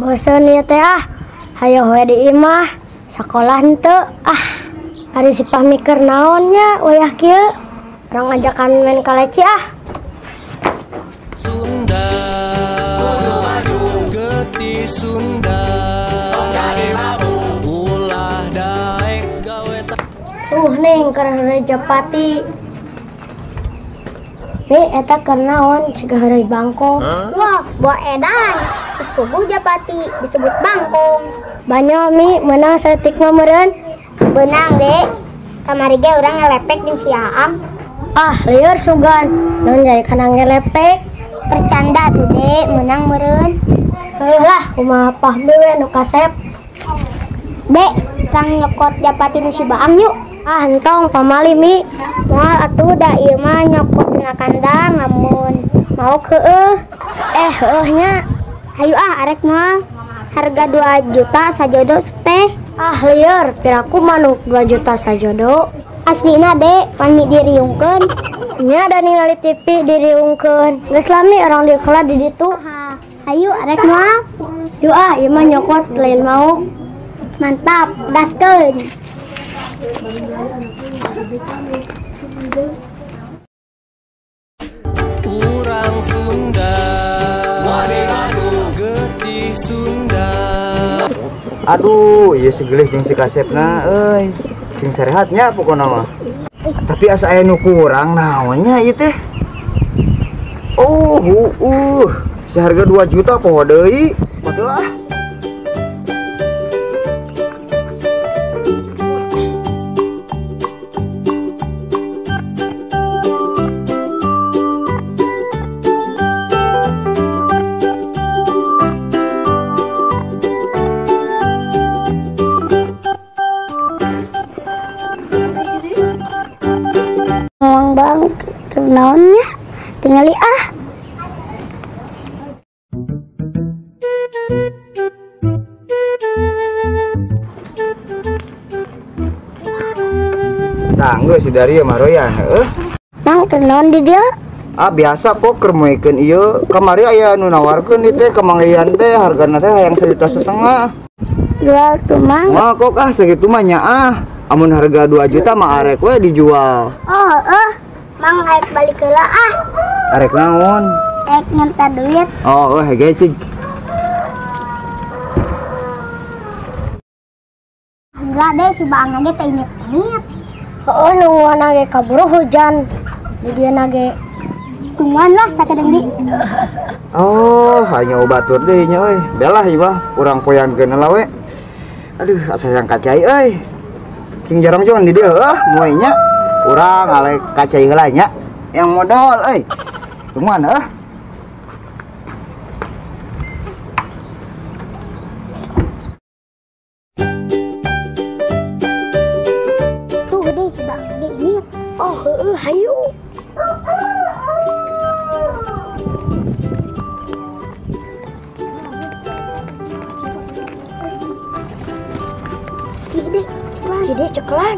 bosen ya teh hayo we di imah sekolah henteu hari si pamikir naonnya wayah kieu orang ngajakan main kaleci Sunda geti Sunda ulah daek gawe ning keur Rejapati eta keur naon cegah hari bangkong. Wah, buah edan. Terus tubuh Japati disebut bangkong. Banyak mi menang setik mah meureun. Benang, Dek. Kamari ge urang ngelepek jeung si Aam. Lieur sugan. Naon jadi kana ngelepek. Percanda tuh, Dek, menang meureun. Lah, kumaha pah bewe nu kasep. Dek, kang nyokot Japati nu si Baam yuk. Entong pamali mi. Moal atuh da ieu mah nyokot tengah kandang lamun mau keueuh. Heueuhnya. Hayu arek moal. Harga 2 juta sajodo teh. Lieur, piraku manuk 2 juta sajodo. Aslina, Dek, pami diriungkeun. Nya da ningali TV diriungkeun. Geus lami orang dikeula di ditu. Hayu arek moal. Yuk ieu mah nyokot lain mau. Mantap, gaskeun. urang Sunda geti Sunda. Aduh, ieu si gelis jeung si kasepna euy. Sing sarehatnya pokona mah. Tapi asa aya nu kurang naonnya ieu teh? Seharga 2 juta poho deui. Bagelah. Bang, kenaonnya tinggali Tanggo si Dario maroyan Mang kenaon di dia? Biasa poker moekeun ieu. Kamari aya nu nawarkeun ieu teh kamanggian teh hargana teh hayang 1,5 juta. Jual tuh, Mang. Mah kok segitu mah nya amun harga 2 juta mah arek we dijual. Mang aek balik heula Arek naon? Aek ngenta duit. Hege cing. Enggak deh, si Baang ge teh inget-inget. Nungguan ge kaburu hujan. Di dieu nage Tungguan lah sakedeng di. Hanya batur deui nya euy. Belah ieu mah urang poyankeun heula we. Aduh, asa yang kacai euy. Sing jarang jangan di dieu moe nya. Urang alek kacai heula nya. Yang modal euy. Tungguan Tuh deh si Baang ge inget. Hayu. Ide, Jadi ceklan.